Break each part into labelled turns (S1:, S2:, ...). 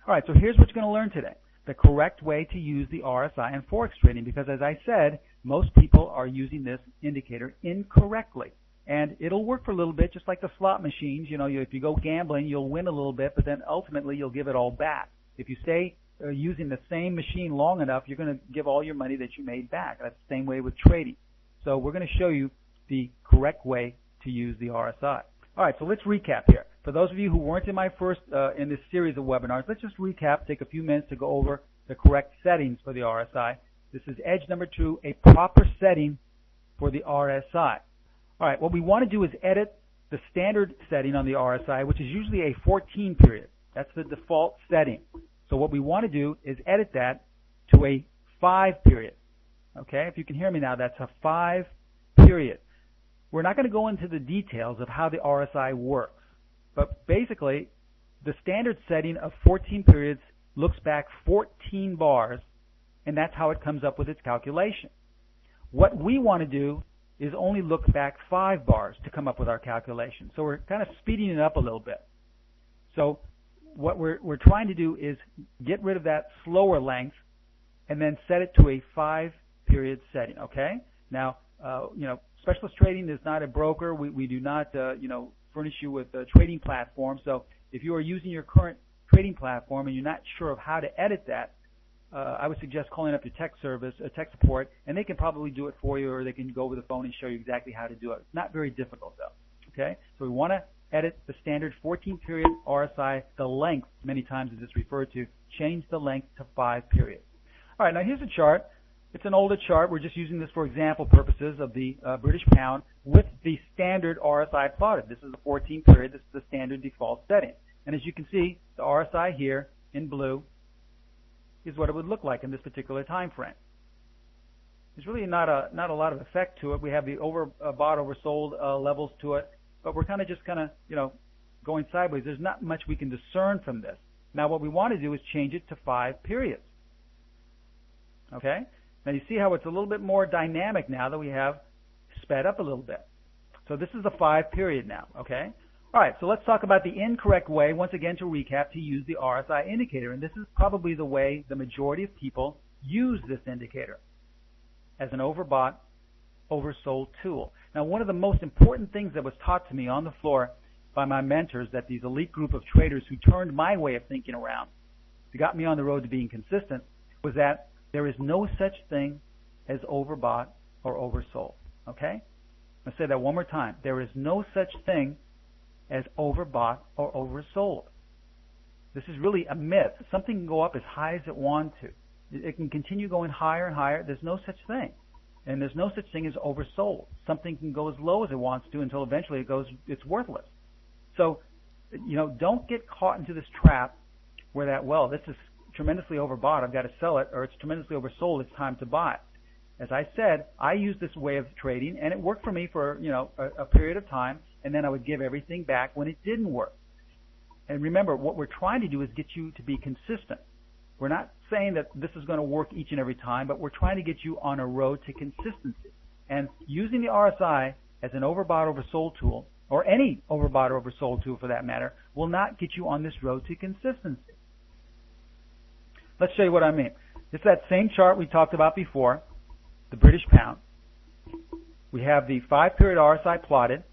S1: All right, so here's what you're going to learn today. The correct way to use the RSI in Forex trading, because as I said, most people are using this indicator incorrectly. And it'll work for a little bit, just like the slot machines. You know, if you go gambling, you'll win a little bit, but then ultimately you'll give it all back. If you stay using the same machine long enough, you're going to give all your money that you made back. That's the same way with trading. So we're going to show you the correct way to use the RSI. All right, so let's recap here. For those of you who weren't in my first in this series of webinars, let's just recap, take a few minutes to go over the correct settings for the RSI. This is edge number 2, a proper setting for the RSI. All right, what we want to do is edit the standard setting on the RSI, which is usually a 14 period. That's the default setting. So what we want to do is edit that to a 5 period. Okay, if you can hear me now, that's a 5 period. We're not going to go into the details of how the RSI works, but basically the standard setting of 14 periods looks back 14 bars, and that's how it comes up with its calculation. What we want to do is only look back 5 bars to come up with our calculation. So we're kind of speeding it up a little bit. So what we're trying to do is get rid of that slower length and then set it to a 5 period setting, okay? Now, you know, Specialist Trading is not a broker. We do not, you know, furnish you with a trading platform. So if you are using your current trading platform and you're not sure of how to edit that, I would suggest calling up your tech service, tech support, and they can probably do it for you, or they can go over the phone and show you exactly how to do it. It's not very difficult, though. Okay? So we want to edit the standard 14-period RSI, the length, many times as it's referred to, change the length to 5 periods. All right, now here's a chart. It's an older chart. We're just using this for example purposes of the British pound with the standard RSI plotted. This is the 14 period. This is the standard default setting. And as you can see, the RSI here in blue is what it would look like in this particular time frame. There's really not a lot of effect to it. We have the overbought, oversold levels to it, but we're kind of you know, going sideways. There's not much we can discern from this. Now what we want to do is change it to 5 periods. Okay? Now you see how it's a little bit more dynamic now that we have sped up a little bit. So this is the 5 period now, okay? All right, so let's talk about the incorrect way, once again to recap, to use the RSI indicator. And this is probably the way the majority of people use this indicator, as an overbought, oversold tool. Now one of the most important things that was taught to me on the floor by my mentors, that these elite group of traders who turned my way of thinking around, who got me on the road to being consistent, was that there is no such thing as overbought or oversold. Okay? I'll say that one more time. There is no such thing as overbought or oversold. This is really a myth. Something can go up as high as it wants to. It can continue going higher and higher. There's no such thing. And there's no such thing as oversold. Something can go as low as it wants to until eventually it's worthless. So, you know, don't get caught into this trap where that, well, this is tremendously overbought, I've got to sell it, or it's tremendously oversold, it's time to buy. As I said, I used this way of trading, and it worked for me for, you know, a period of time, and then I would give everything back when it didn't work. And remember, what we're trying to do is get you to be consistent. We're not saying that this is going to work each and every time, but we're trying to get you on a road to consistency. And using the RSI as an overbought, oversold tool, or any overbought or oversold tool for that matter, will not get you on this road to consistency. Let's show you what I mean. It's that same chart we talked about before, the British pound. We have the 5-period RSI plotted.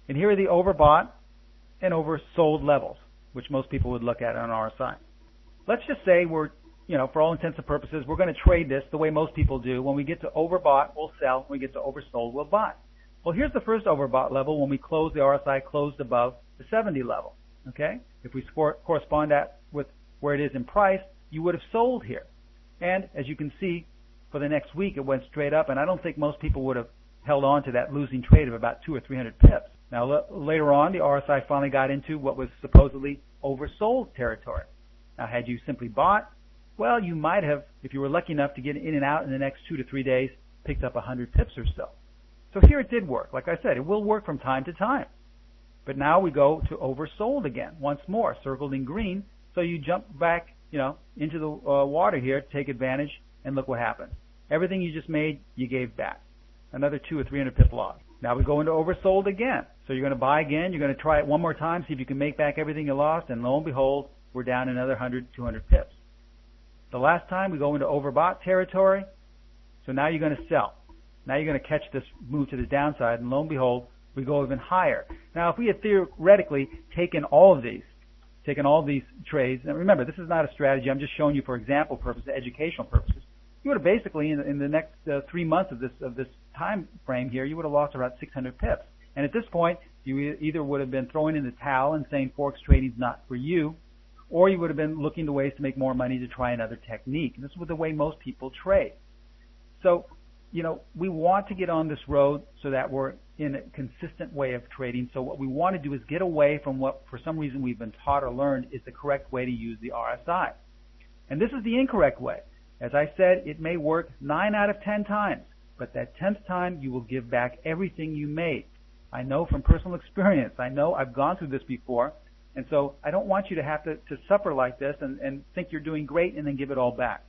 S1: And here are the overbought and oversold levels, which most people would look at on RSI. Let's just say we're, you know, for all intents and purposes, we're going to trade this the way most people do. When we get to overbought, we'll sell. When we get to oversold, we'll buy. Well, here's the first overbought level when we close the RSI closed above the 70 level. Okay? If we correspond that with where it is in price, you would have sold here. And as you can see, for the next week, it went straight up, and I don't think most people would have held on to that losing trade of about 200 or 300 pips. Now, later on, the RSI finally got into what was supposedly oversold territory. Now, had you simply bought, well, you might have, if you were lucky enough to get in and out in the next 2 to 3 days, picked up 100 pips or so. So here it did work. Like I said, it will work from time to time. But now we go to oversold again, once more, circled in green. So you jump back, you know, into the water here to take advantage, and look what happened. Everything you just made, you gave back. Another 200 or 300 pip loss. Now we go into oversold again. So you're going to buy again. You're going to try it one more time, see if you can make back everything you lost, and lo and behold, we're down another 100, 200 pips. The last time we go into overbought territory, so now you're going to sell. Now you're going to catch this move to the downside, and lo and behold, we go even higher. Now, if we had theoretically taken all these trades, and remember, this is not a strategy. I'm just showing you for example purposes, educational purposes. You would have basically, in the next 3 months of this time frame here, you would have lost about 600 pips. And at this point, you either would have been throwing in the towel and saying Forex trading is not for you, or you would have been looking to ways to make more money to try another technique. And this is the way most people trade. So, we want to get on this road so that we're in a consistent way of trading. So what we want to do is get away from what, for some reason, we've been taught or learned is the correct way to use the RSI. And this is the incorrect way. As I said, it may work 9 out of 10 times, but that 10th time you will give back everything you made. I know from personal experience. I know I've gone through this before, and so I don't want you to have to suffer like this and think you're doing great and then give it all back.